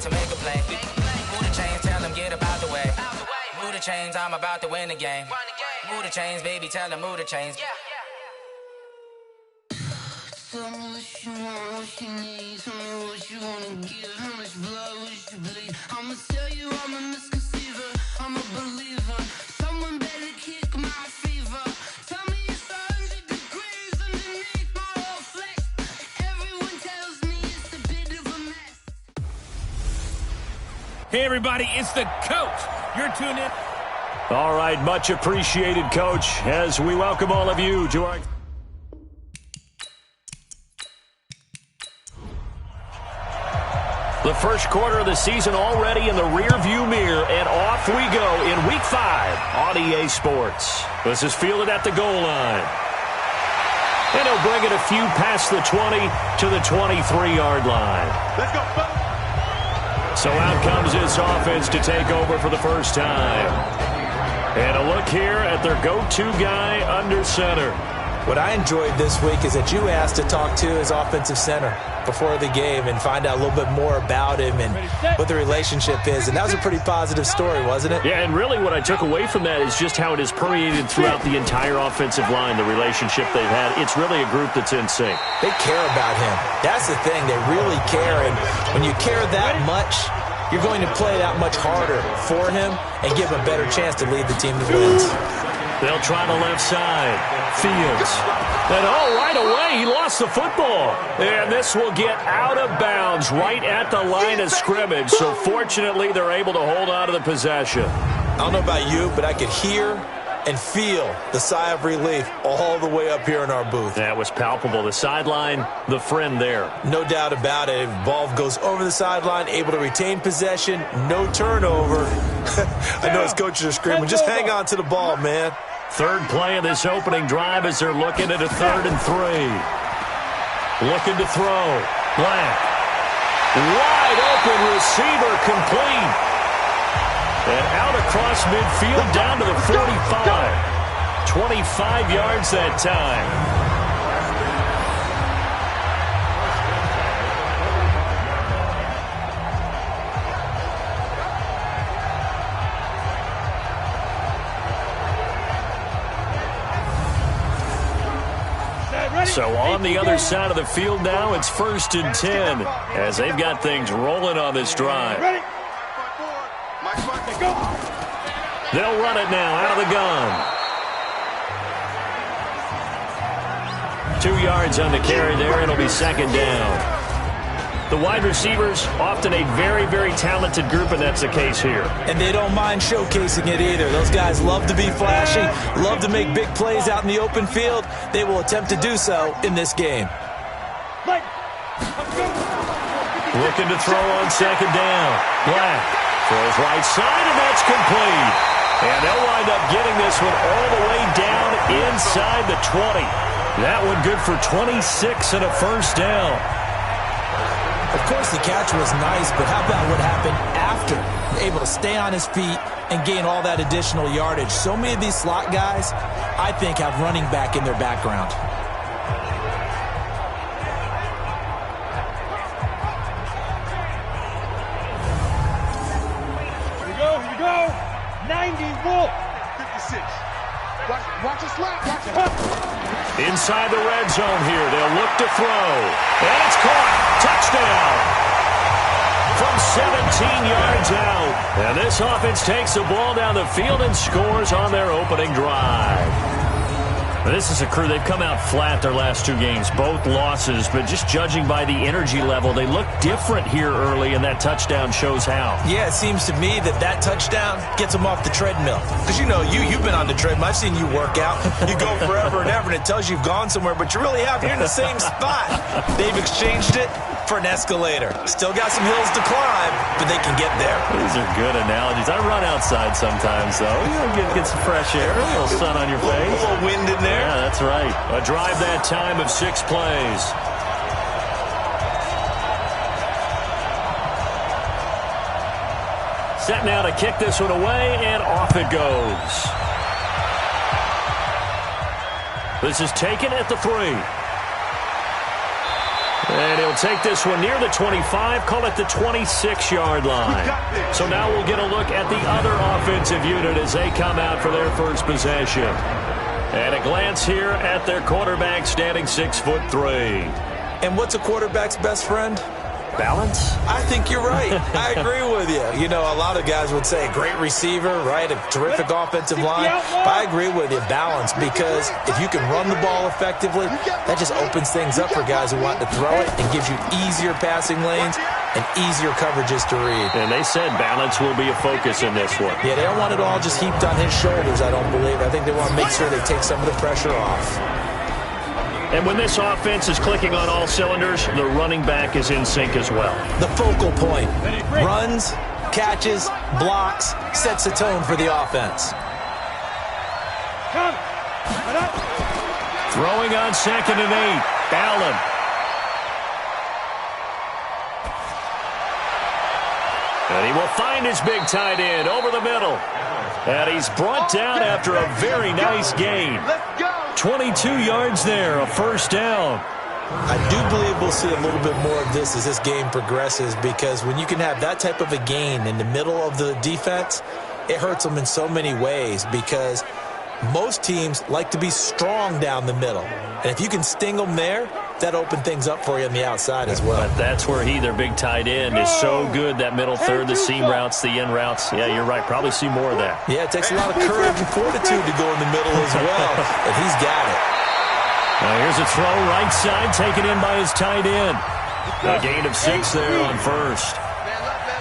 about to make a play. Move the chains, tell them get about the way. Move the chains, I'm about to win the game. Move the chains, baby, tell them move the chains. Tell me what you want, what you need. Tell me what you wanna give. How much blood would you bleed? I'ma tell you I'm a misconceiver. I'm a believer. Someone better kick my fever. Tell me it's 100 degrees underneath my whole flesh. Everyone tells me it's a bit of a mess. Hey everybody, it's the coach. You're tuned in. All right, much appreciated, Coach, as we welcome all of you to our... The first quarter of the season already in the rearview mirror, and off we go in Week 5 on EA Sports. This is fielded at the goal line. And he'll bring it a few past the 20 to the 23-yard line. Let's go. So out comes this offense to take over for the first time. And a look here at their go-to guy under center. What I enjoyed this week is that you asked to talk to his offensive center before the game and find out a little bit more about him and what the relationship is. And that was a pretty positive story, wasn't it? Yeah, and really what I took away from that is just how it has permeated throughout the entire offensive line, the relationship they've had. It's really a group that's in sync. They care about him. That's the thing. They really care. And when you care that much, you're going to play that much harder for him and give him a better chance to lead the team that wins. They'll try the left side. Fields. And right away, he lost the football. And this will get out of bounds right at the line of scrimmage. So fortunately, they're able to hold on to the possession. I don't know about you, but I could hear and feel the sigh of relief all the way up here in our booth. That was palpable. The sideline, the friend there. No doubt about it. Ball goes over the sideline, able to retain possession, no turnover. I know his coaches are screaming, just hang on to the ball, man. Third play of this opening drive as they're looking at a 3rd and 3. Looking to throw. Black. Wide open receiver complete. And out across midfield down to the 45. 25 yards that time. So on the other side of the field now, it's 1st and 10 as they've got things rolling on this drive. They'll run it now out of the gun. 2 yards on the carry there. It'll be 2nd down. The wide receivers, often a very, very talented group, and that's the case here. And they don't mind showcasing it either. Those guys love to be flashy, love to make big plays out in the open field. They will attempt to do so in this game. Looking to throw on 2nd down. Black throws right side, and that's complete. And they'll wind up getting this one all the way down inside the 20. That one good for 26 and a 1st down. Of course, the catch was nice, but how about what happened after? Able to stay on his feet and gain all that additional yardage. So many of these slot guys, I think, have running back in their background. Here we go. 90 Wolf. 56. Watch it slap. Watch it. Inside the red zone here. They'll look to throw. And it's caught. Touchdown. From 17 yards out. And this offense takes the ball down the field and scores on their opening drive. This is a crew, they've come out flat their last 2 games, both losses, but just judging by the energy level, they look different here early, and that touchdown shows how. Yeah, it seems to me that touchdown gets them off the treadmill. Because, you know, you've been on the treadmill. I've seen you work out. You go forever and ever, and it tells you you've gone somewhere, but you really have. You're in the same spot. They've exchanged it for an escalator. Still got some hills to climb, but they can get there. These are good analogies. I run outside sometimes, though. You know, get some fresh air, a little sun on your face. A little wind in there. Yeah, that's right. A drive that time of 6 plays. Set now to kick this one away, and off it goes. This is taken at the 3. And he'll take this one near the 25, call it the 26-yard line. So now we'll get a look at the other offensive unit as they come out for their first possession. And a glance here at their quarterback standing 6'3". And what's a quarterback's best friend? Balance? I think you're right. I agree with you. You know, a lot of guys would say great receiver, right? A terrific offensive line. But I agree with you, balance, because if you can run the ball effectively, that just opens things up for guys who want to throw it and gives you easier passing lanes and easier coverages to read. And they said balance will be a focus in this one. Yeah, they don't want it all just heaped on his shoulders, I don't believe. I think they want to make sure they take some of the pressure off. And when this offense is clicking on all cylinders, the running back is in sync as well. The focal point. Runs, catches, blocks, sets the tone for the offense. Throwing on 2nd and 8. Allen. And he will find his big tight end over the middle. And he's brought down after a very nice gain. 22 yards there, a first down. I do believe we'll see a little bit more of this as this game progresses, because when you can have that type of a gain in the middle of the defense, it hurts them in so many ways, because most teams like to be strong down the middle. And if you can sting them there, that opens things up for you on the outside as well. But that's where their big tight end, is so good, that middle third, the seam routes, the in routes. Yeah, you're right. Probably see more of that. Yeah, it takes a lot of courage and fortitude to go in the middle as well, and he's got it. Now here's a throw, right side, taken in by his tight end. A gain of 6 there on first.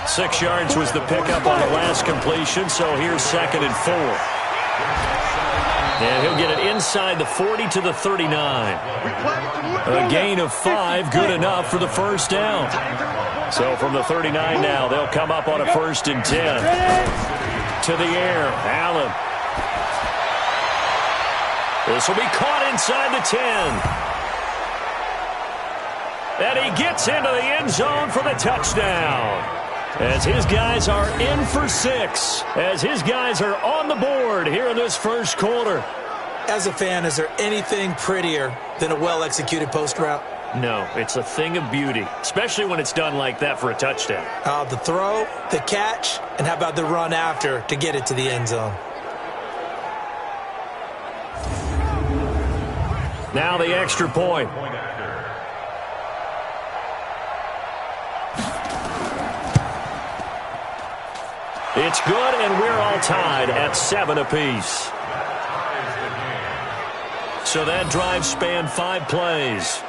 6 yards was the pickup on the last completion, so here's 2nd and 4. And he'll get it inside the 40 to the 39. A gain of 5, good enough for the first down. So from the 39 now, they'll come up on a 1st and 10. To the air, Allen. This will be caught inside the 10. And he gets into the end zone for the touchdown. As his guys are in for 6. As his guys are on the board here in this first quarter. As a fan, is there anything prettier than a well-executed post route? No, it's a thing of beauty, especially when it's done like that for a touchdown. The throw, the catch, and how about the run after to get it to the end zone? Now the extra point. It's good, and we're all tied at 7 apiece. So that drive spanned 5 plays.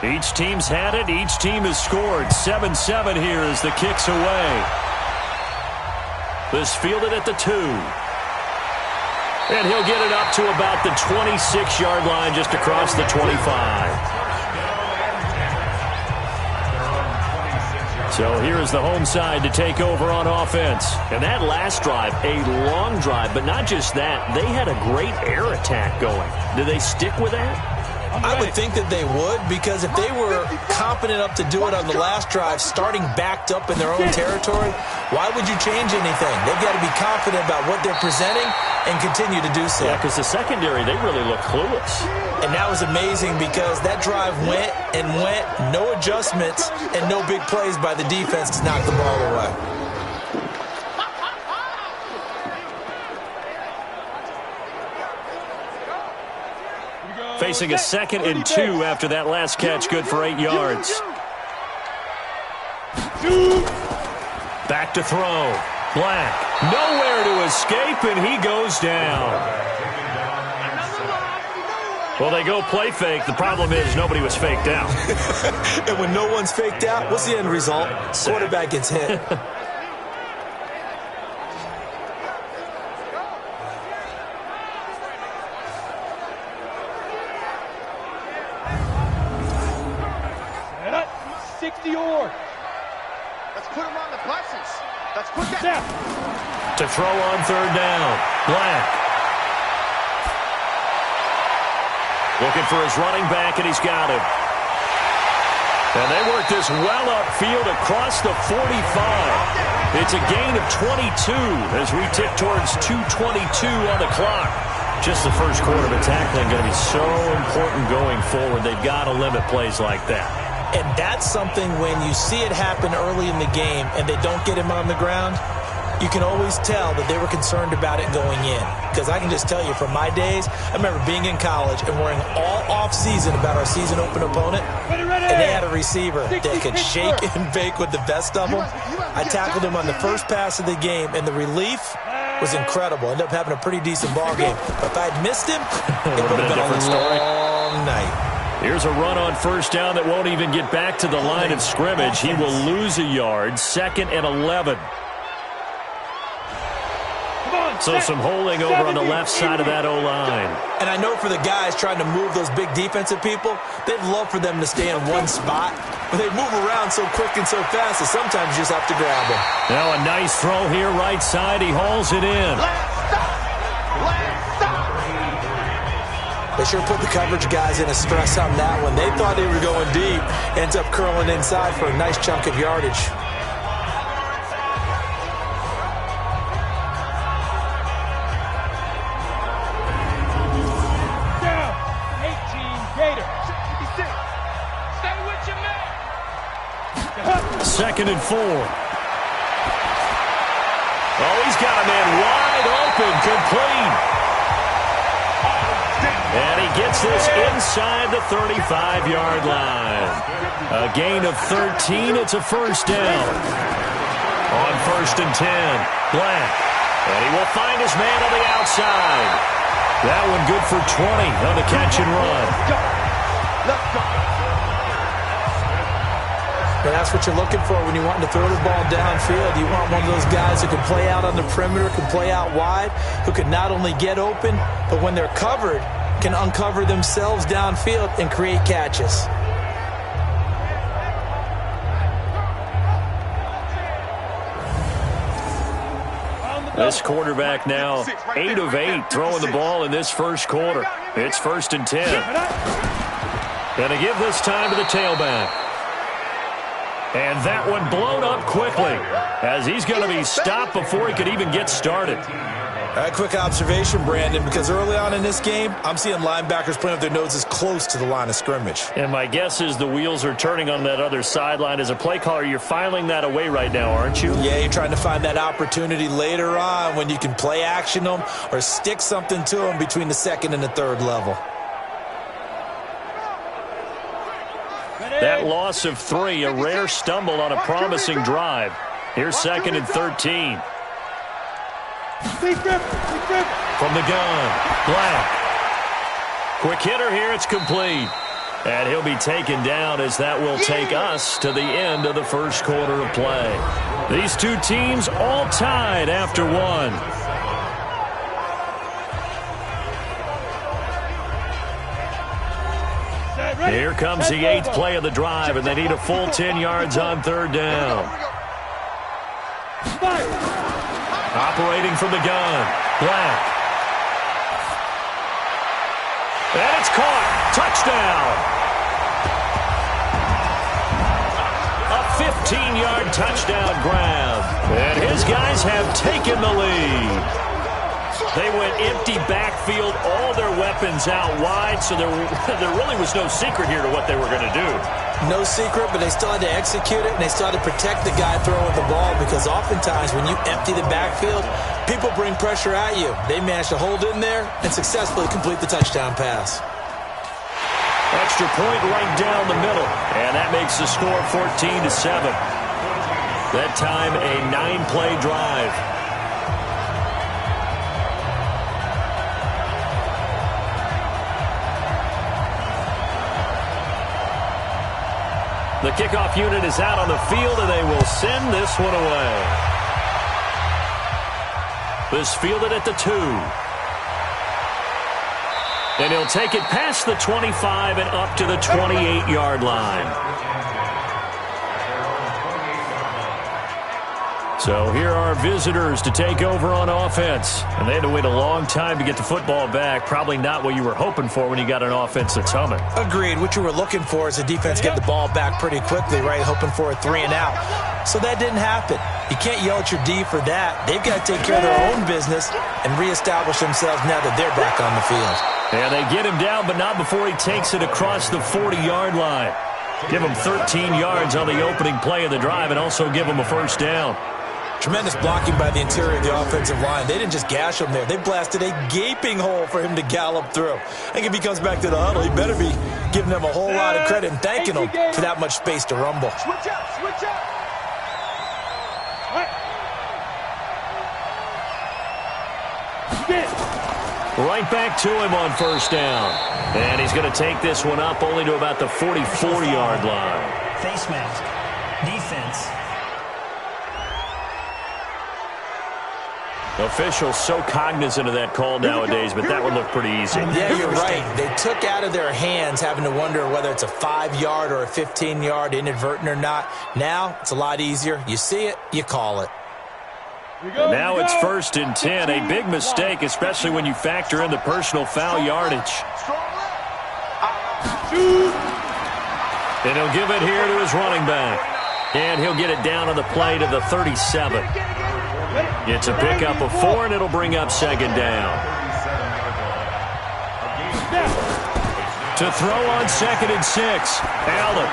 Each team's had it. Each team has scored. 7-7 here as the kick's away. This fielded at the 2. And he'll get it up to about the 26-yard line, just across the 25. So here is the home side to take over on offense. And that last drive, a long drive, but not just that. They had a great air attack going. Do they stick with that? I would think that they would, because if they were competent up to do it on the last drive, starting backed up in their own territory, why would you change anything? They've got to be confident about what they're presenting and continue to do so. Yeah, because the secondary, they really look clueless. And that was amazing, because that drive went and went, no adjustments and no big plays by the defense to knock the ball away. Facing a 2nd and 2 after that last catch, good for 8 yards. Back to throw. Black, nowhere to escape, and he goes down. Well, they go play fake. The problem is nobody was faked out. And when no one's faked out, what's the end result? Quarterback gets hit. Let's put him on the buses. Let's put that. To throw on 3rd down. Black. Looking for his running back, and he's got him. And they work this well upfield across the 45. It's a gain of 22 as we tick towards 2:22 on the clock. Just the first quarter of tackling going to be so important going forward. They've got to limit plays like that. And that's something when you see it happen early in the game and they don't get him on the ground, you can always tell that they were concerned about it going in. Because I can just tell you from my days, I remember being in college and worrying all off-season about our season open opponent. And they had a receiver that could shake and bake with the best of them. I tackled him on the first pass of the game, and the relief was incredible. Ended up having a pretty decent ball game. But if I'd missed him, it would have been a long night. Here's a run on first down that won't even get back to the line of scrimmage. He will lose a yard. 2nd and 11. So some holding over on the left side of that O-line. And I know for the guys trying to move those big defensive people, they'd love for them to stay in one spot. But they move around so quick and so fast that sometimes you just have to grab them. Now a nice throw here right side. He hauls it in. They sure put the coverage guys in a stress on that one. They thought they were going deep. Ends up curling inside for a nice chunk of yardage. Second and 4. Oh, he's got a man wide open, complete. And he gets this inside the 35-yard line. A gain of 13. It's a first down. On 1st and 10, Black. And he will find his man on the outside. That one good for 20 on the catch and run. Let's go. And that's what you're looking for when you're wanting to throw the ball downfield. You want one of those guys who can play out on the perimeter, can play out wide, who can not only get open, but when they're covered, can uncover themselves downfield and create catches. This quarterback now 8 of 8 throwing the ball in this first quarter. It's 1st and 10. Going to give this time to the tailback. And that one blown up quickly as he's going to be stopped before he could even get started. A quick observation, Brandon, because early on in this game, I'm seeing linebackers playing with their noses close to the line of scrimmage. And my guess is the wheels are turning on that other sideline. As a play caller, you're filing that away right now, aren't you? Yeah, you're trying to find that opportunity later on when you can play action them or stick something to them between the 2nd and the 3rd level. That loss of 3, a rare stumble on a promising drive. Here's 2nd and 13. From the gun, Black. Quick hitter here, it's complete. And he'll be taken down as that will take us to the end of the first quarter of play. These two teams all tied after 1. Here comes the 8th play of the drive, and they need a full 10 yards on 3rd down. Operating from the gun, Black. And it's caught. Touchdown. A 15-yard touchdown grab. And his guys have taken the lead. They went empty backfield, all their weapons out wide, so there really was no secret here to what they were going to do. No secret, but they still had to execute it, and they still had to protect the guy throwing the ball because oftentimes when you empty the backfield, people bring pressure at you. They managed to hold in there and successfully complete the touchdown pass. Extra point right down the middle, and that makes the score 14-7. That time a 9-play drive. The kickoff unit is out on the field, and they will send this one away. This fielded at the 2. And he'll take it past the 25 and up to the 28-yard line. So here are visitors to take over on offense. And they had to wait a long time to get the football back. Probably not what you were hoping for when you got an offense that's humming. Agreed. What you were looking for is the defense get the ball back pretty quickly, right? Hoping for a 3 and out. So that didn't happen. You can't yell at your D for that. They've got to take care of their own business and reestablish themselves now that they're back on the field. And they get him down, but not before he takes it across the 40-yard line. Give him 13 yards on the opening play of the drive and also give him a first down. Tremendous blocking by the interior of the offensive line. They didn't just gash him there. They blasted a gaping hole for him to gallop through. I think if he comes back to the huddle, he better be giving them a whole lot of credit and thanking them for that much space to rumble. Switch out, switch out. Right back to him on first down. And he's going to take this one up only to about the 44-yard line. Face mask. Defense. Officials so cognizant of that call nowadays, but that would look pretty easy. Yeah, you're right. They took out of their hands having to wonder whether it's a 5-yard or a 15-yard inadvertent or not. Now it's a lot easier. You see it, you call it. And now it's 1st and 10. A big mistake, especially when you factor in the personal foul yardage. And he'll give it here to his running back. And he'll get it down on the play to the 37. It's a pickup of 4, and it'll bring up 2nd down. To throw on 2nd and 6. Allen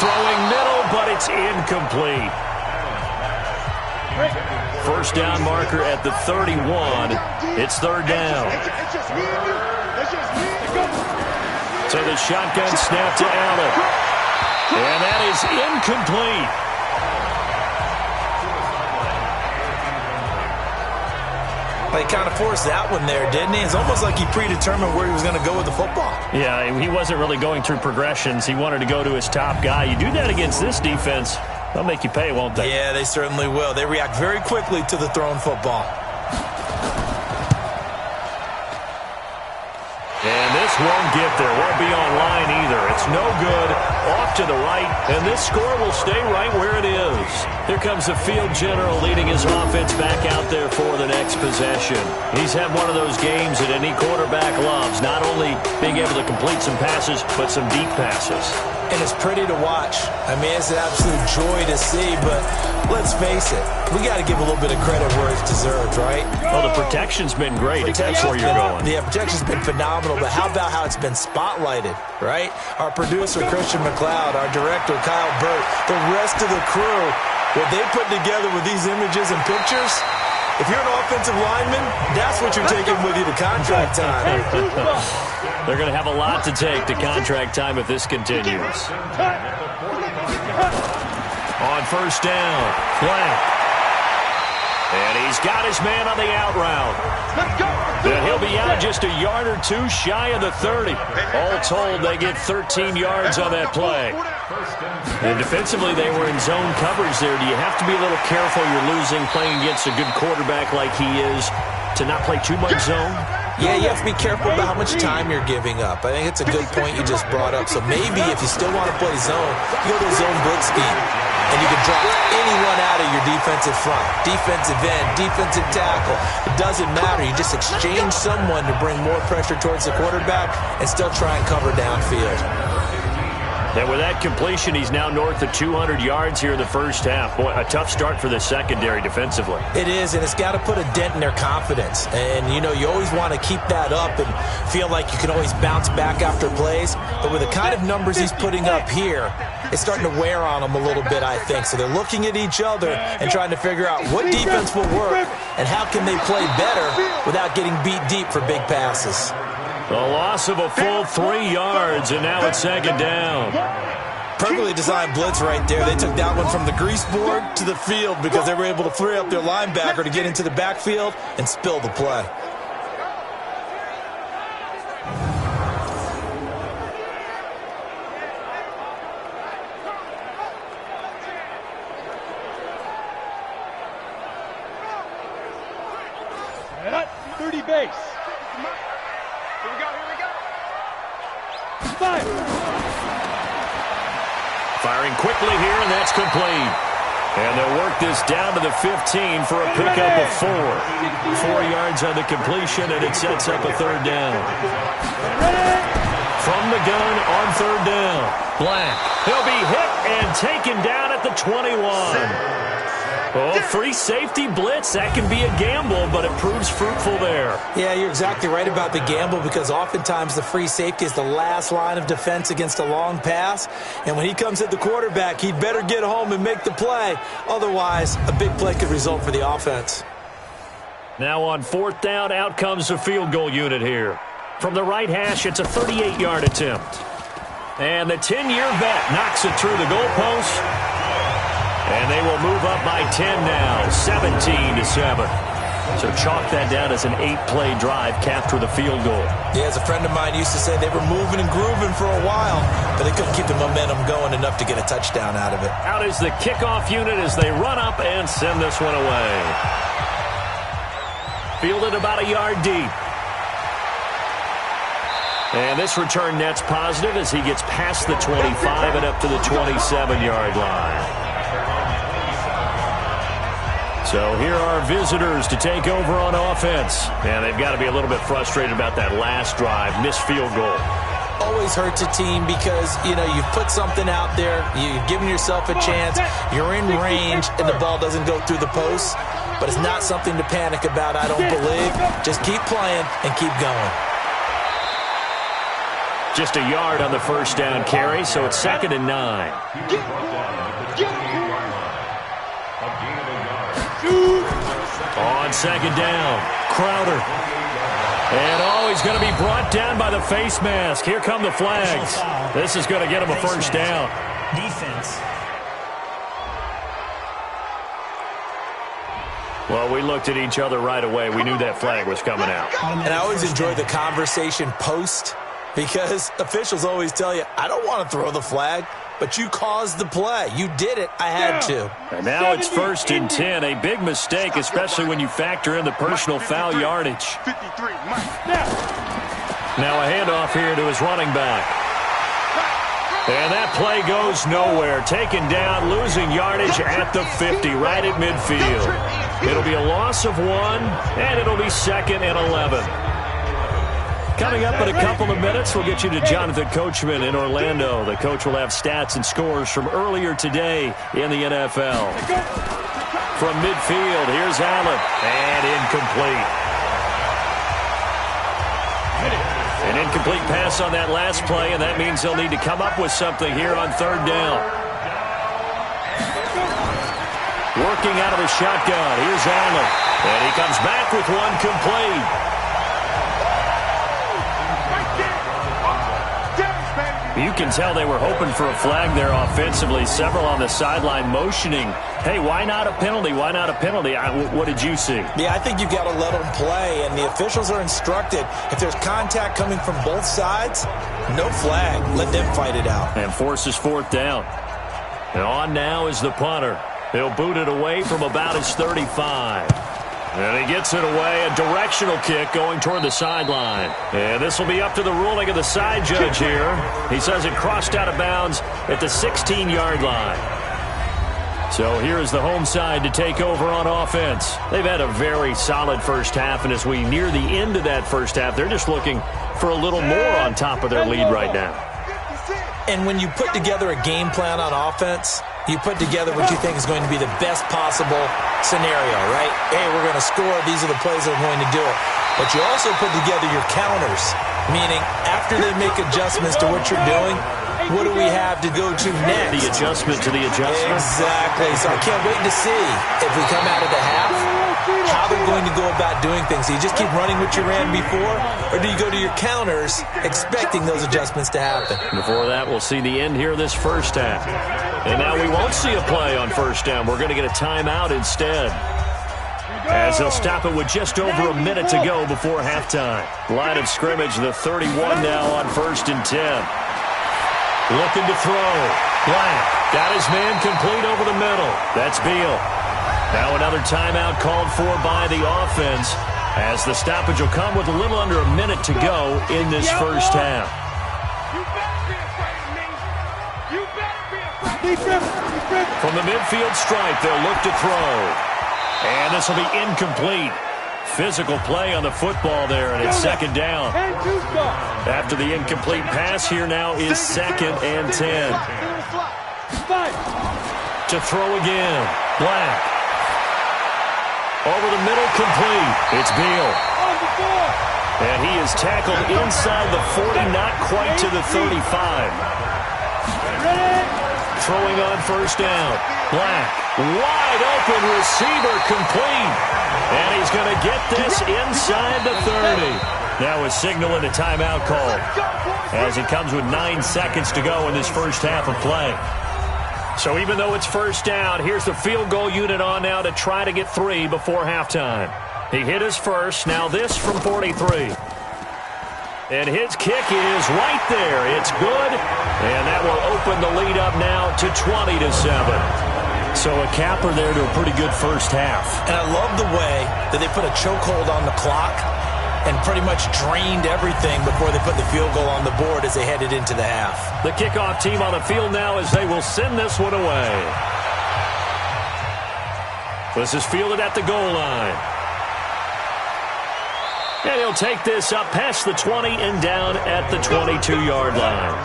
throwing middle, but it's incomplete. First down marker at the 31. It's 3rd down. So the shotgun snap to Allen. And that is incomplete. He kind of forced that one there, didn't he? It's almost like he predetermined where he was going to go with the football. Yeah, he wasn't really going through progressions. He wanted to go to his top guy. You do that against this defense, they'll make you pay, won't they? Yeah, they certainly will. They react very quickly to the thrown football. And this won't get there. Won't be online either. It's no good. Off to the right. And this score will stay right where it is. Here comes the field general leading his offense back out there for the next possession. He's had one of those games that any quarterback loves. Not only being able to complete some passes, but some deep passes. And it's pretty to watch. I mean, it's an absolute joy to see, but let's face it, we got to give a little bit of credit where it's deserved, right? Well, the protection's been great, if that's where you're going. Yeah, protection's been phenomenal, but how about how it's been spotlighted, right? Our producer, Christian McLeod, our director, Kyle Burt, the rest of the crew, what they put together with these images and pictures, if you're an offensive lineman, that's what you're taking with you to contract time. They're going to have a lot to take to contract time if this continues. On first down, flat. And he's got his man on the out route. And he'll be out just a yard or two shy of the 30. All told, they get 13 yards on that play. And defensively, they were in zone coverage there. Do you have to be a little careful you're losing playing against a good quarterback like he is to not play too much zone? Yeah, you have to be careful about how much time you're giving up. I think it's a good point you just brought up. So maybe if you still want to play zone, you go to a zone blitz scheme. And you can drop anyone out of your defensive front. Defensive end, defensive tackle. It doesn't matter. You just exchange someone to bring more pressure towards the quarterback and still try and cover downfield. And with that completion, he's now north of 200 yards here in the first half. Boy, a tough start for the secondary defensively. It is, and it's got to put a dent in their confidence. And, you know, you always want to keep that up and feel like you can always bounce back after plays. But with the kind of numbers he's putting up here, it's starting to wear on them a little bit, I think. So they're looking at each other and trying to figure out what defense will work and how can they play better without getting beat deep for big passes. A loss of a full 3 yards, and now it's 2nd down. Perfectly designed blitz right there. They took that one from the grease board to the field because they were able to free up their linebacker to get into the backfield and spill the play. At 30 base. Here we go. Fire. Firing quickly here, and that's complete. And they'll work this down to the 15 for a pickup of 4. 4 yards on the completion, and it sets up a third down. From the gun on third down. Black. He'll be hit and taken down at the 21. Oh, free safety blitz. That can be a gamble, but it proves fruitful there. Yeah, you're exactly right about the gamble because oftentimes the free safety is the last line of defense against a long pass. And when he comes at the quarterback, he'd better get home and make the play. Otherwise, a big play could result for the offense. Now on fourth down, out comes the field goal unit here. From the right hash, it's a 38-yard attempt. And the 10-year vet knocks it through the goalpost. And they will move up by 10 now, 17-7. So chalk that down as an 8-play drive capped with a field goal. Yeah, as a friend of mine used to say, they were moving and grooving for a while, but they couldn't keep the momentum going enough to get a touchdown out of it. Out is the kickoff unit as they run up and send this one away. Fielded about a yard deep. And this return net's positive as he gets past the 25 and up to the 27-yard line. So here are visitors to take over on offense. And they've got to be a little bit frustrated about that last drive, missed field goal. Always hurts a team because, you know, you've put something out there, you've given yourself a chance, you're in range, and the ball doesn't go through the post. But it's not something to panic about, I don't believe. Just keep playing and keep going. Just a yard on the first down carry, so it's 2nd and 9. On second down, Crowder. And he's going to be brought down by the face mask. Here come the flags. This is going to get him a first down. Defense. Well, we looked at each other right away. We knew that flag was coming out. And I always enjoy the conversation post because officials always tell you, I don't want to throw the flag. But you caused the play. You did it. I had to. And now it's 1st and 10. A big mistake, especially when you factor in the personal foul yardage. Now a handoff here to his running back. And that play goes nowhere. Taken down, losing yardage at the 50, right at midfield. It'll be a loss of 1, and it'll be 2nd and 11. Coming up in a couple of minutes, we'll get you to Jonathan Coachman in Orlando. The coach will have stats and scores from earlier today in the NFL. From midfield, here's Allen, and incomplete. An incomplete pass on that last play, and that means they'll need to come up with something here on third down. Working out of the shotgun, here's Allen, and he comes back with one complete. You can tell they were hoping for a flag there offensively. Several on the sideline motioning, hey, why not a penalty? Why not a penalty? What did you see? Yeah, I think you've got to let them play, and the officials are instructed. If there's contact coming from both sides, no flag. Let them fight it out. And forces 4th down. And on now is the punter. He'll boot it away from about his 35. And he gets it away, a directional kick going toward the sideline. And this will be up to the ruling of the side judge here. He says it crossed out of bounds at the 16-yard line. So here is the home side to take over on offense. They've had a very solid first half, and as we near the end of that first half, they're just looking for a little more on top of their lead right now. And when you put together a game plan on offense, you put together what you think is going to be the best possible scenario, right? Hey, we're going to score. These are the plays that are going to do it. But you also put together your counters, meaning after they make adjustments to what you're doing, what do we have to go to next? The adjustment to the adjustment. Exactly. So I can't wait to see if we come out of the half, how they're going to go about doing things. Do you just keep running what you ran before, or do you go to your counters expecting those adjustments to happen? Before that, we'll see the end here of this first half. And now we won't see a play on first down. We're going to get a timeout instead, as they'll stop it with just over a minute to go before halftime. Line of scrimmage, the 31 now on 1st and 10. Looking to throw. Black got his man complete over the middle. That's Beal. Now another timeout called for by the offense, as the stoppage will come with a little under a minute to go in this first half. From the midfield stripe, they'll look to throw. And this will be incomplete. Physical play on the football there, and it's second down. After the incomplete pass, here now is 2nd and 10. To throw again. Black. Over the middle, complete. It's Beal. And he is tackled inside the 40, not quite to the 35. Throwing on first down. Black. Wide open receiver, complete. And he's going to get this inside the 30. Now is signaling a timeout call as he comes with 9 seconds to go in this first half of play. So even though it's first down, here's the field goal unit on now to try to get 3 before halftime. He hit his first. Now this from 43. And his kick is right there. It's good. And that will open the lead up now to 20-7. So a capper there to a pretty good first half. And I love the way that they put a chokehold on the clock and pretty much drained everything before they put the field goal on the board as they headed into the half. The kickoff team on the field now as they will send this one away. This is fielded at the goal line. And he'll take this up past the 20 and down at the 22-yard line.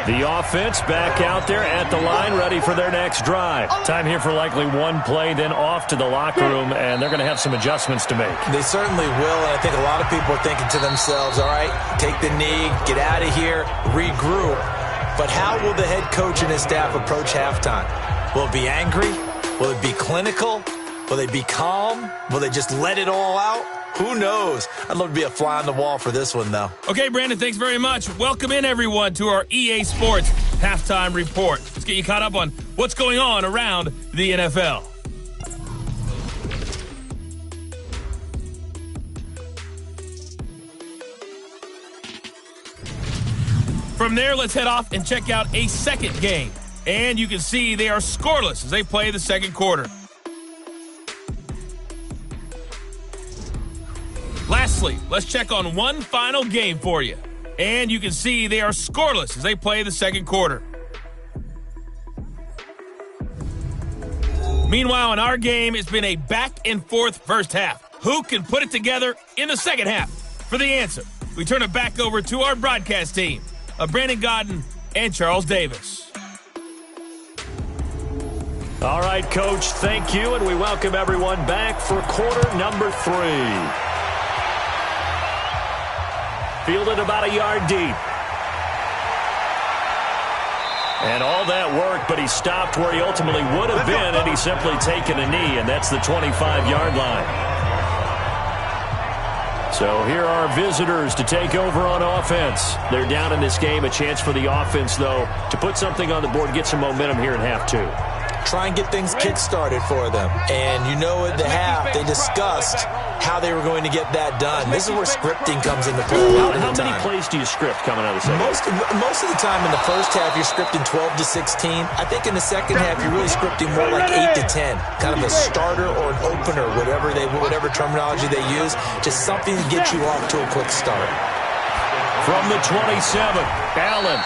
The offense back out there at the line, ready for their next drive. Time here for likely one play, then off to the locker room, and they're going to have some adjustments to make. They certainly will, and I think a lot of people are thinking to themselves, all right, take the knee, get out of here, regroup. But how will the head coach and his staff approach halftime? Will it be angry? Will it be clinical? Will they be calm? Will they just let it all out? Who knows? I'd love to be a fly on the wall for this one, though. Okay, Brandon, thanks very much. Welcome in, everyone, to our EA Sports Halftime Report. Let's get you caught up on what's going on around the NFL. From there, let's head off and check out a second game. And you can see they are scoreless as they play the second quarter. Lastly, let's check on one final game for you. And you can see they are scoreless as they play the second quarter. Meanwhile, in our game, it's been a back-and-forth first half. Who can put it together in the second half? For the answer, we turn it back over to our broadcast team of Brandon Godden and Charles Davis. All right, Coach, thank you, and we welcome everyone back for quarter number 3. Fielded about a yard deep. And all that work, but he stopped where he ultimately would have been had he simply taken a knee, and that's the 25-yard line. So here are visitors to take over on offense. They're down in this game. A chance for the offense, though, to put something on the board, get some momentum here in half 2. Try and get things kick-started for them. And you know at the half, they discussed how they were going to get that done. This is where scripting comes into play. How many plays do you script coming out of the second? Most of the time in the first half, you're scripting 12 to 16. I think in the second half, you're really scripting more like 8 to 10. Kind of a starter or an opener, whatever terminology they use. Just something to get you off to a quick start. From the 27, Allen.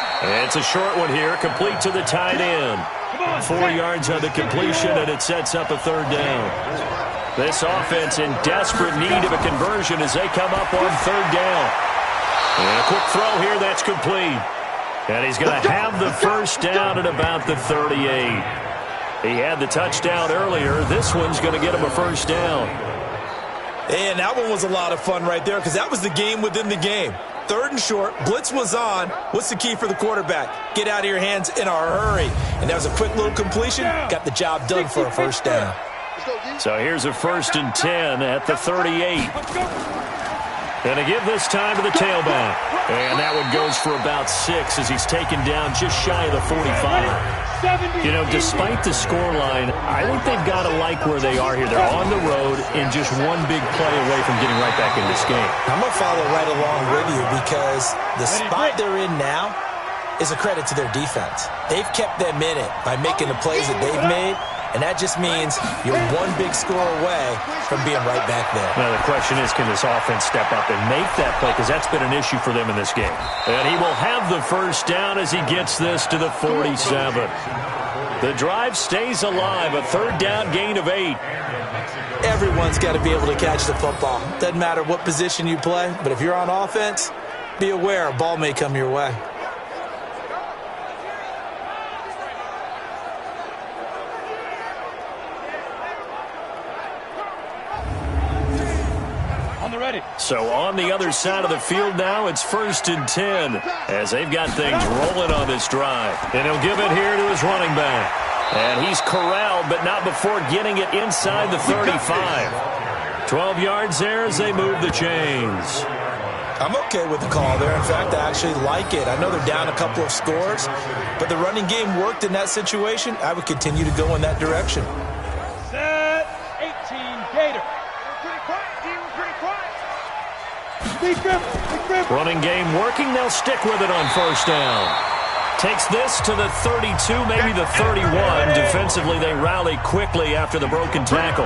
It's a short one here, complete to the tight end. 4 yards on the completion, and it sets up a third down. This offense in desperate need of a conversion as they come up on third down. And a quick throw here, that's complete. And he's going to have the first down at about the 38. He had the touchdown earlier. This one's going to get him a first down. And that one was a lot of fun right there because that was the game within the game. Third and short, blitz was on. What's the key for the quarterback? Get out of your hands in a hurry. And that was a quick little completion. Got the job done for a first down. So here's a 1st and 10 at the 38. And to give this time to the tailback. And that one goes for about 6 as he's taken down just shy of the 45. You know, despite the scoreline, I think they've got to like where they are here. They're on the road and just one big play away from getting right back in this game. I'm going to follow right along with you because the spot they're in now is a credit to their defense. They've kept them in it by making the plays that they've made, and that just means you're one big score away from being right back there. Now the question is, can this offense step up and make that play? Because that's been an issue for them in this game. And he will have the first down as he gets this to the 47. The drive stays alive, a third down gain of 8. Everyone's got to be able to catch the football. Doesn't matter what position you play, but if you're on offense, be aware a ball may come your way. So on the other side of the field now, it's 1st and 10 as they've got things rolling on this drive. And he'll give it here to his running back. And he's corralled, but not before getting it inside the 35. 12 yards there as they move the chains. I'm okay with the call there. In fact, I actually like it. I know they're down a couple of scores, but the running game worked in that situation. I would continue to go in that direction. Set 18 Gator. Running game working. They'll stick with it on first down. Takes this to the 32, maybe the 31. Defensively, they rally quickly after the broken tackle.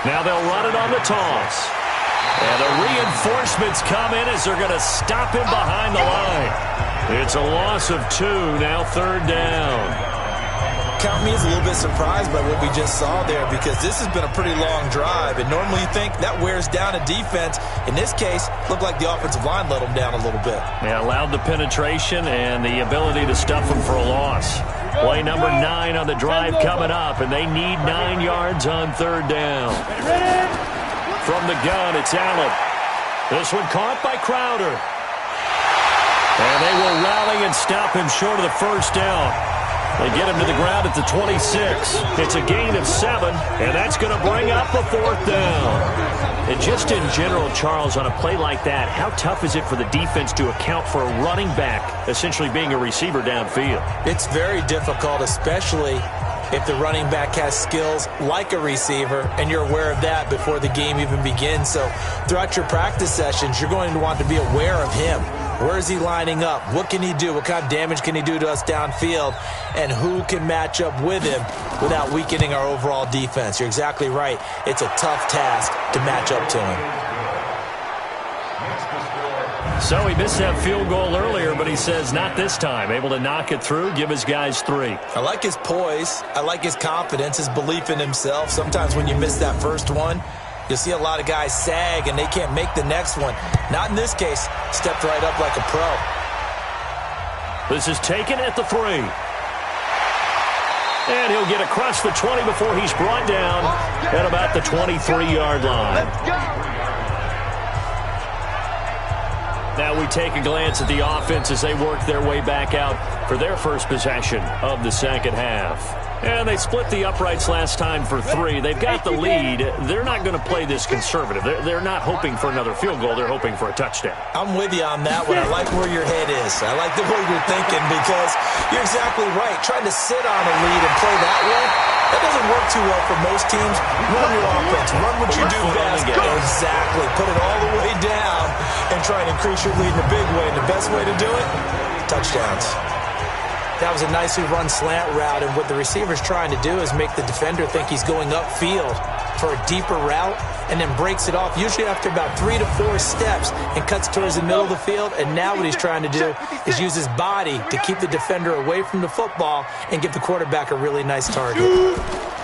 Now they'll run it on the toss. And the reinforcements come in as they're going to stop him behind the line. It's a loss of 2, now third down. Count me as a little bit surprised by what we just saw there, because this has been a pretty long drive, and normally you think that wears down a defense. In this case, looked like the offensive line let them down a little bit. Yeah, allowed the penetration and the ability to stuff them for a loss. Play number 9 on the drive coming up, and they need 9 yards on third down. From the gun, it's Allen. This one caught by Crowder. And they will rally and stop him short of the first down. They get him to the ground at the 26. It's a gain of 7, and that's going to bring up a fourth down. And just in general, Charles, on a play like that, how tough is it for the defense to account for a running back essentially being a receiver downfield? It's very difficult, especially if the running back has skills like a receiver, and you're aware of that before the game even begins. So throughout your practice sessions, you're going to want to be aware of him. Where is he lining up? What can he do? What kind of damage can he do to us downfield? And who can match up with him without weakening our overall defense? You're exactly right. It's a tough task to match up to him. So he missed that field goal earlier, but he says not this time. Able to knock it through, give his guys 3. I like his poise. I like his confidence, his belief in himself. Sometimes when you miss that first one, you'll see a lot of guys sag and they can't make the next one. Not in this case. Stepped right up like a pro. This is taken at the 3. And he'll get across the 20 before he's brought down at about the 23-yard line. Now we take a glance at the offense as they work their way back out for their first possession of the second half. And they split the uprights last time for 3. They've got the lead. They're not going to play this conservative. They're not hoping for another field goal. They're hoping for a touchdown. I'm with you on that one. I like where your head is. I like the way you're thinking, because you're exactly right. Trying to sit on a lead and play that way, that doesn't work too well for most teams. Run your offense. Run what you do best. Exactly. Put it all the way down and try and increase your lead in a big way. And the best way to do it, touchdowns. That was a nicely run slant route, and what the receiver's trying to do is make the defender think he's going upfield for a deeper route, and then breaks it off, usually after about 3 to 4 steps, and cuts towards the middle of the field. And now what he's trying to do is use his body to keep the defender away from the football and give the quarterback a really nice target.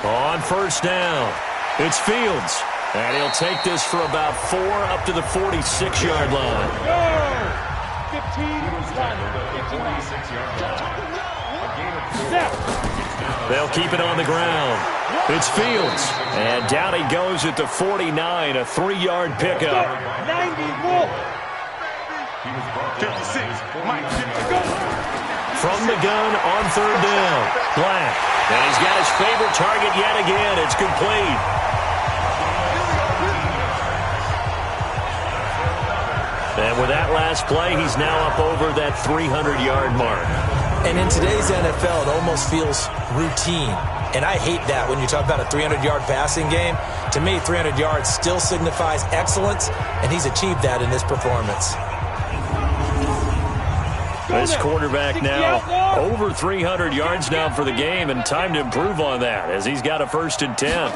On first down, it's Fields. And he'll take this for about 4 up to the 46-yard line. 15. They'll keep it on the ground. It's Fields. And down he goes at the 49, a 3-yard pickup. 90 more. 56. Mike, go. From the gun on third down. Black. And he's got his favorite target yet again. It's complete. And with that last play, he's now up over that 300-yard mark. And in today's NFL, it almost feels routine. And I hate that when you talk about a 300-yard passing game. To me, 300 yards still signifies excellence, and he's achieved that in this performance. This quarterback now over 300 yards now for the game, and time to improve on that as he's got a 1st and 10.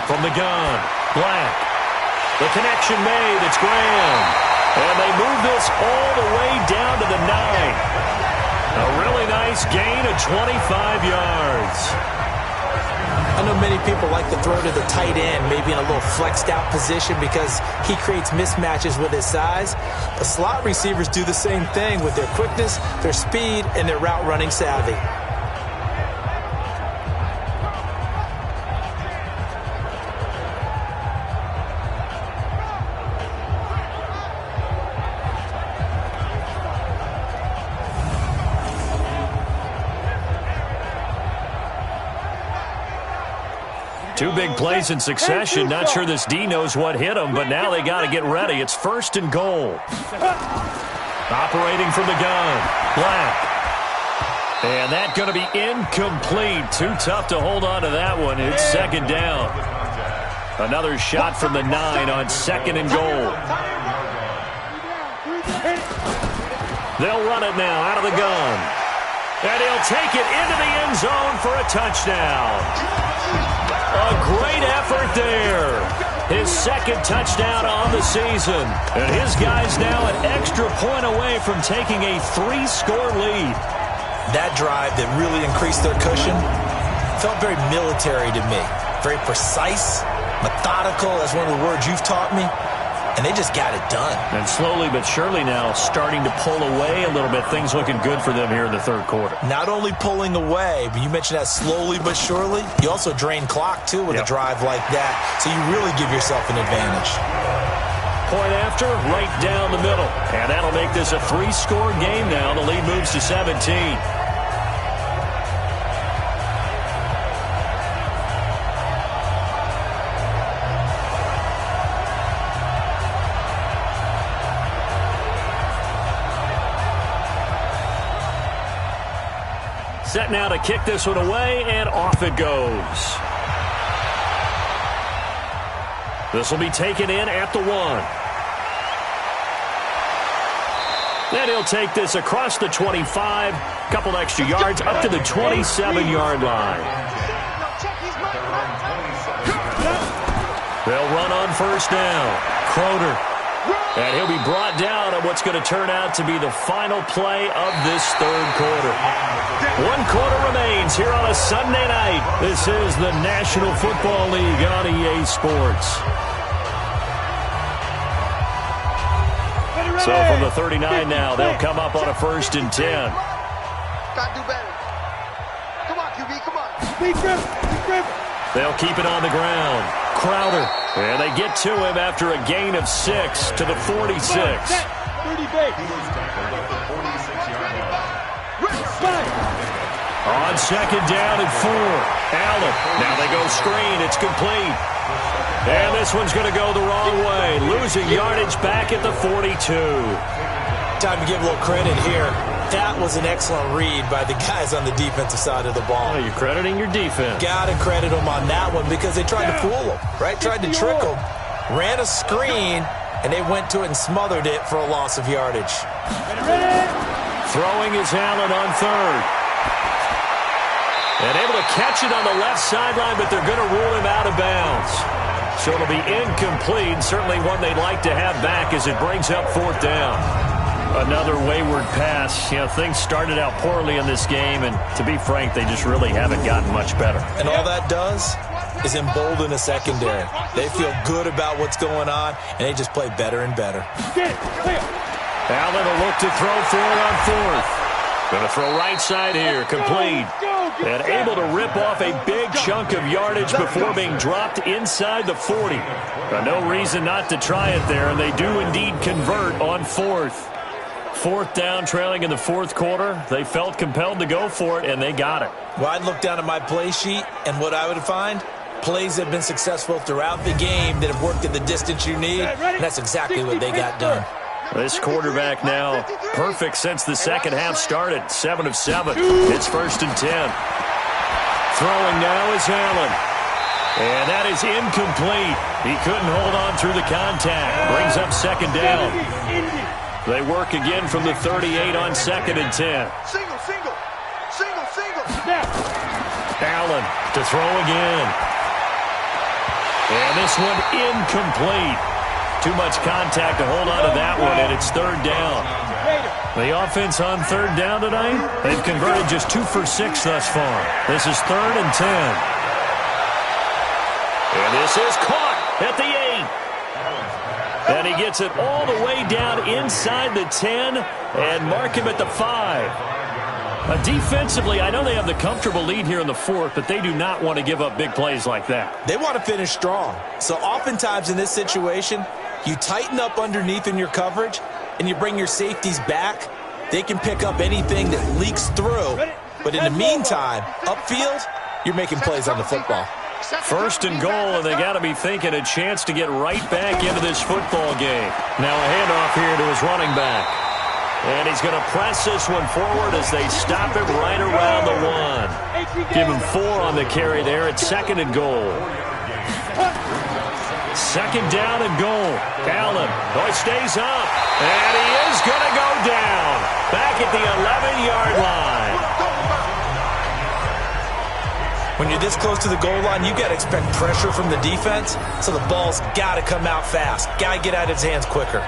From the gun, Black. The connection made. It's Graham. And they move this all the way down to the 9. A really nice gain of 25 yards. I know many people like to throw to the tight end, maybe in a little flexed out position because he creates mismatches with his size. The slot receivers do the same thing with their quickness, their speed, and their route running savvy. Two big plays in succession. Not sure this D knows what hit him, but now they got to get ready. It's 1st and goal. Operating from the gun, Black. And that's going to be incomplete. Too tough to hold on to that one. It's 2nd down. Another shot from the 9 on 2nd and goal. They'll run it now out of the gun. And he'll take it into the end zone for a touchdown. A great effort there. His 2nd touchdown on the season. And his guys now an extra point away from taking a 3-score lead. That drive that really increased their cushion felt very military to me. Very precise, methodical, that's one of the words you've taught me. And they just got it done. And slowly but surely now starting to pull away a little bit. Things looking good for them here in the 3rd quarter. Not only pulling away, but you mentioned that slowly but surely. You also drain clock, too, with a drive like that. So you really give yourself an advantage. Point after, right down the middle. And that'll make this a 3-score game now. The lead moves to 17. Set now to kick this one away, and off it goes. This will be taken in at the 1. Then he'll take this across the 25, couple extra yards up to the 27-yard line. They'll run on 1st down. Croder. And he'll be brought down at what's going to turn out to be the final play of this 3rd quarter. 1 quarter remains here on a Sunday night. This is the National Football League on EA Sports. So from the 39 now, they'll come up on a 1st and 10. Gotta do better. Come on, QB, come on. Speed grip. They'll keep it on the ground. Crowder. And they get to him after a gain of 6 to the 46. 30 base. On 2nd down and 4. Allen. Now they go screen. It's complete. And this one's going to go the wrong way. Losing yardage back at the 42. Time to give a little credit here. That was an excellent read by the guys on the defensive side of the ball. Oh, you're crediting your defense. Got to credit them on that one because they tried to fool them, right? Tried to trick them. Ran a screen, and they went to it and smothered it for a loss of yardage. Throwing is Allen on 3rd. And able to catch it on the left sideline, but they're going to rule him out of bounds. So it'll be incomplete. Certainly one they'd like to have back as it brings up 4th down. Another wayward pass. You know, things started out poorly in this game, and to be frank, they just really haven't gotten much better. And all that does is embolden a secondary. They feel good about what's going on, and they just play better and better. Allen will look to throw for it on 4th. Going to throw right side here, complete. And able to rip off a big chunk of yardage before being dropped inside the 40. No reason not to try it there, and they do indeed convert on 4th. 4th down, trailing in the 4th quarter. They felt compelled to go for it, and they got it. Well, I'd look down at my play sheet, and what I would find, plays that have been successful throughout the game that have worked at the distance you need, and that's exactly what they got done. This quarterback now perfect since the 2nd half started. 7 of 7. It's 1st and 10. Throwing now is Allen. And that is incomplete. He couldn't hold on through the contact. Brings up 2nd down. They work again from the 38 on 2nd and 10. Single, single. Single, single. Snap. Allen to throw again. And this one incomplete. Too much contact to hold on to that one, and it's 3rd down. The offense on 3rd down tonight, they've converted just 2 for 6 thus far. This is 3rd and 10. And this is caught at the 8. And he gets it all the way down inside the 10 and mark him at the 5. Defensively, I know they have the comfortable lead here in the 4th, but they do not want to give up big plays like that. They want to finish strong. So oftentimes in this situation, you tighten up underneath in your coverage, and you bring your safeties back. They can pick up anything that leaks through. But in the meantime, upfield, you're making plays on the football. 1st and goal, and they got to be thinking a chance to get right back into this football game. Now a handoff here to his running back. And he's going to press this one forward as they stop him right around the 1. Give him 4 on the carry there at 2nd and goal. 2nd down and goal. Allen, he stays up. And he is going to go down. Back at the 11-yard line. When you're this close to the goal line, you got to expect pressure from the defense. So the ball's got to come out fast. Got to get out of his hands quicker.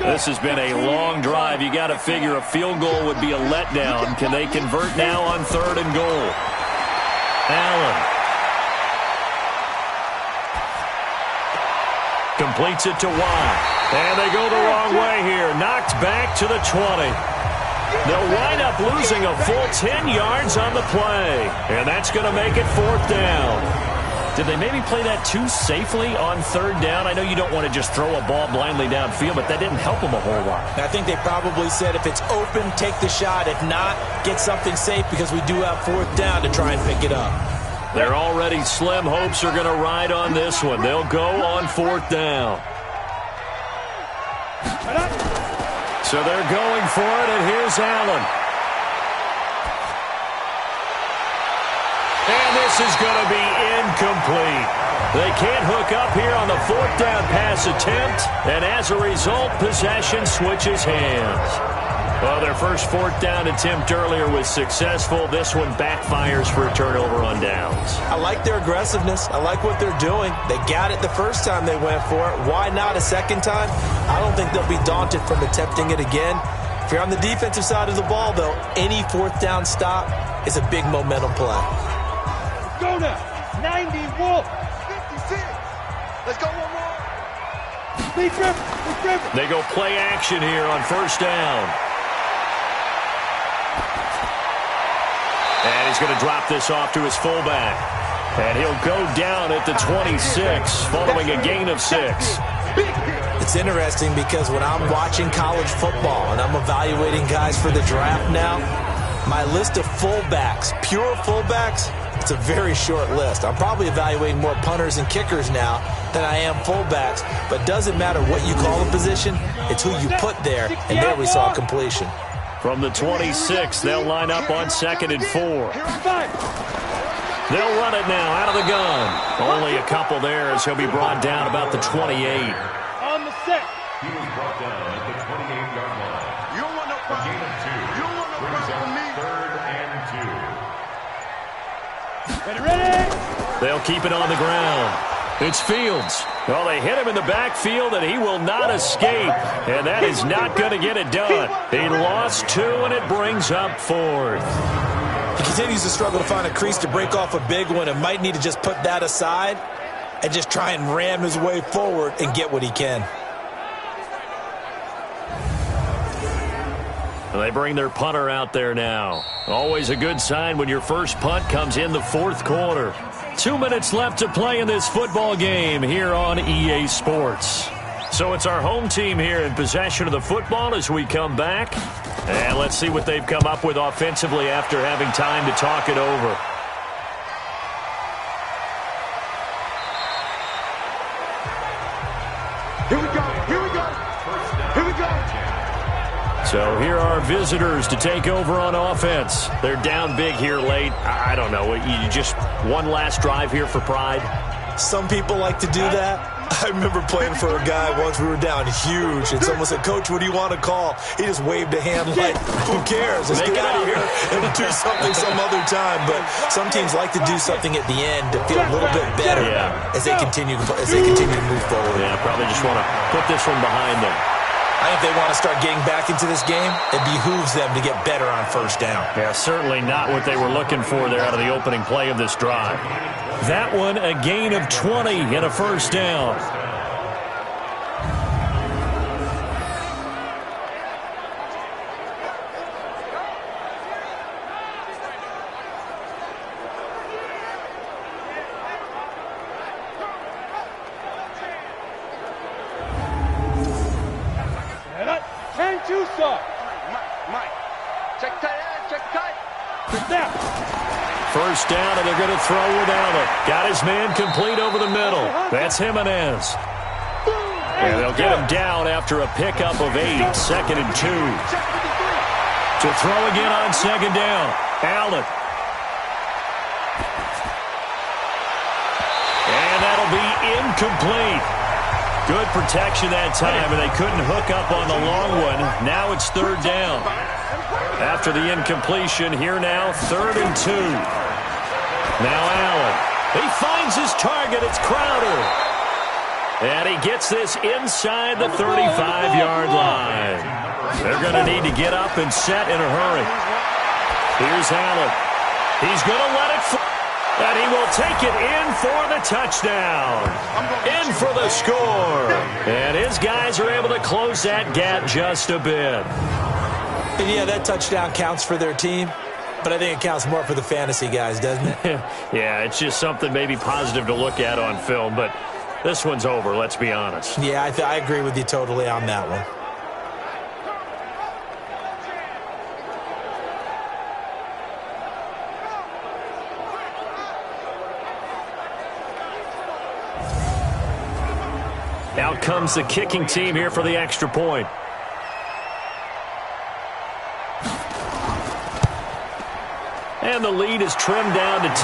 This has been a long drive. You got to figure a field goal would be a letdown. Can they convert now on 3rd and goal? Allen completes it to Watt. And they go the wrong way here. Knocked back to the 20. They'll wind up losing a full 10 yards on the play. And that's going to make it 4th down. Did they maybe play that too safely on 3rd down? I know you don't want to just throw a ball blindly downfield, but that didn't help them a whole lot. I think they probably said if it's open, take the shot. If not, get something safe because we do have 4th down to try and pick it up. Their already slim hopes are going to ride on this one. They'll go on 4th down. So they're going for it, and here's Allen. And this is going to be incomplete. They can't hook up here on the 4th down pass attempt, and as a result, possession switches hands. Well, their first 4th down attempt earlier was successful. This one backfires for a turnover on downs. I like their aggressiveness. I like what they're doing. They got it the first time they went for it. Why not a second time? I don't think they'll be daunted from attempting it again. If you're on the defensive side of the ball, though, any 4th down stop is a big momentum play. Go now. 90 Wolf. 56. Let's go one more. Big River. They go play action here on 1st down. And he's going to drop this off to his fullback. And he'll go down at the 26 following a gain of 6. It's interesting because when I'm watching college football and I'm evaluating guys for the draft now, my list of fullbacks, pure fullbacks, it's a very short list. I'm probably evaluating more punters and kickers now than I am fullbacks, but it doesn't matter what you call a position, it's who you put there, and there we saw completion. From the 26, they'll line up on 2nd and 4. They'll run it now out of the gun. Only a couple there as he'll be brought down about the 28. On the set. He was brought down at the 28-yard line. You don't want no problem. You don't want no problem with me. 3rd and 2. Ready? They'll keep it on the ground. It's Fields. Well, they hit him in the backfield, and he will not escape. And that is not going to get it done. He lost 2, and it brings up 4th. He continues to struggle to find a crease to break off a big one and might need to just put that aside and just try and ram his way forward and get what he can. And they bring their punter out there now. Always a good sign when your first punt comes in the 4th quarter. 2 minutes left to play in this football game here on EA Sports. So it's our home team here in possession of the football as we come back. And let's see what they've come up with offensively after having time to talk it over. Here we go. Here we go. Here we go. So here are visitors to take over on offense. They're down big here late. I don't know. You just one last drive here for pride? Some people like to do that. I remember playing for a guy once. We were down huge, and someone said, "Coach, what do you want to call?" He just waved a hand like, "Who cares? Let's get out of here and do something some other time." But some teams like to do something at the end to feel a little bit better as they continue to move forward. Yeah, probably just want to put this one behind them. I think if they want to start getting back into this game, it behooves them to get better on first down. Yeah, certainly not what they were looking for there out of the opening play of this drive. That one, a gain of 20 and a first down. First down, and they're going to throw with Allen. Got his man complete over the middle. That's Jimenez. And they'll get him down after a pickup of 8, 2nd and 2. To throw again on 2nd down. Allen. And that'll be incomplete. Good protection that time, and they couldn't hook up on the long one. Now it's 3rd down. After the incompletion, here now, 3rd and 2. Now Allen. He finds his target. It's Crowder. And he gets this inside the 35-yard line. They're going to need to get up and set in a hurry. Here's Allen. He's going to let it fly. And he will take it in for the touchdown. In for the score. And his guys are able to close that gap just a bit. And yeah, that touchdown counts for their team, but I think it counts more for the fantasy guys, doesn't it? Yeah, it's just something maybe positive to look at on film, but this one's over, let's be honest. Yeah, I agree with you totally on that one. Out comes the kicking team here for the extra point. And the lead is trimmed down to 10.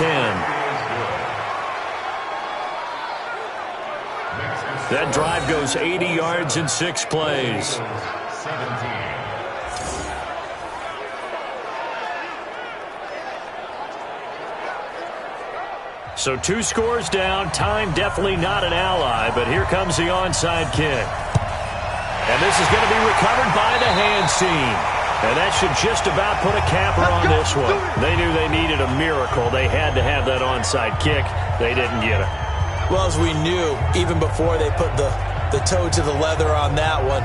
That drive goes 80 yards in 6 plays. So 2 scores down. Time definitely not an ally, but here comes the onside kick. And this is going to be recovered by the hands team. And that should just about put a capper on this one. They knew they needed a miracle. They had to have that onside kick. They didn't get it. Well, as we knew, even before they put the toe to the leather on that one,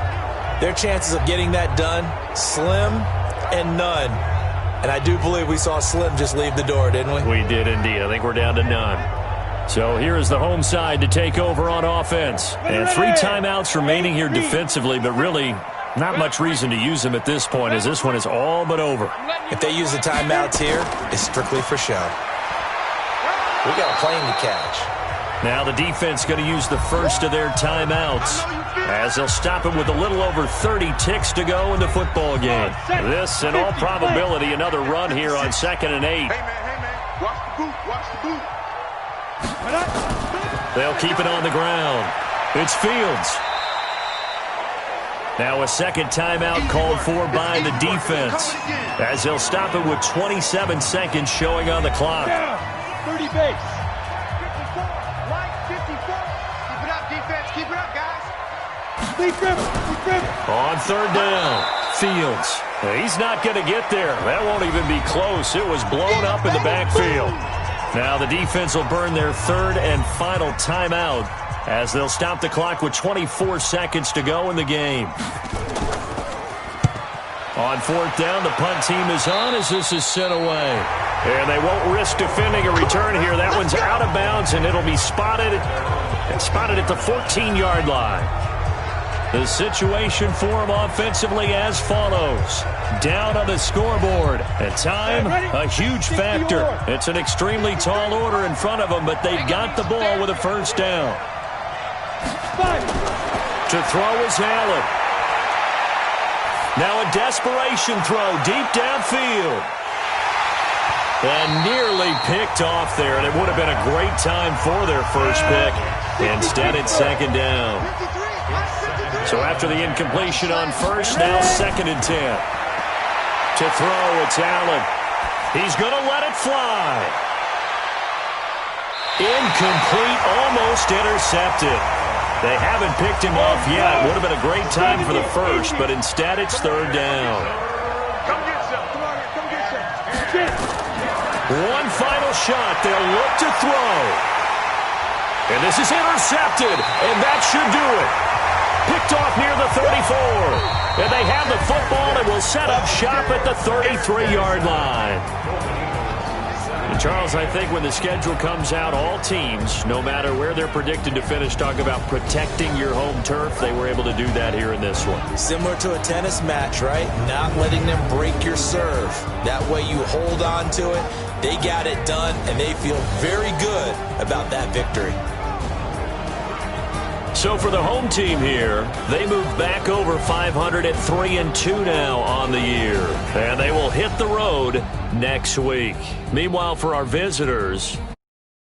their chances of getting that done, slim and none. And I do believe we saw Slim just leave the door, didn't we? We did indeed. I think we're down to none. So here is the home side to take over on offense. And 3 timeouts remaining here defensively, but really not much reason to use them at this point, as this one is all but over. If they use the timeouts here, it's strictly for show. We got a plane to catch. Now the defense going to use the first of their timeouts, as they'll stop it with a little over 30 ticks to go in the football game. This, in all probability, another run here on 2nd and 8. Hey, man, watch the boot, watch the boot. They'll keep it on the ground. It's Fields. Now a second timeout called for by the defense, as they'll stop it with 27 seconds showing on the clock. 30 base. 54, right, 54. Keep it up, defense. Keep it up, guys. Keep it. On 3rd down, Fields. He's not going to get there. That won't even be close. It was blown up in the backfield. Now the defense will burn their 3rd and final timeout, as they'll stop the clock with 24 seconds to go in the game. On 4th down, the punt team is on as this is sent away. And they won't risk defending a return here. That one's out of bounds, and it'll be spotted at the 14-yard line. The situation for them offensively as follows. Down on the scoreboard. And time, a huge factor. It's an extremely tall order in front of them, but they've got the ball with a first down. To throw is Allen. Now a desperation throw deep downfield. And nearly picked off there, and it would have been a great time for their first pick. Instead, it's second down. So after the incompletion on first, now 2nd and 10. To throw, it's Allen. He's going to let it fly. Incomplete, almost intercepted. They haven't picked him off yet. Would have been a great time for the first, but instead it's 3rd down. Come get some. Come on here. Come get some. One final shot. They'll look to throw. And this is intercepted, and that should do it. Picked off near the 34. And they have the football and will set up shop at the 33-yard line. And Charles, I think when the schedule comes out, all teams, no matter where they're predicted to finish, talk about protecting your home turf. They were able to do that here in this one. Similar to a tennis match, right? Not letting them break your serve. That way you hold on to it. They got it done, and they feel very good about that victory. So for the home team here, they move back over 500 at 3-2 now on the year. And they will hit the road next week. Meanwhile, for our visitors,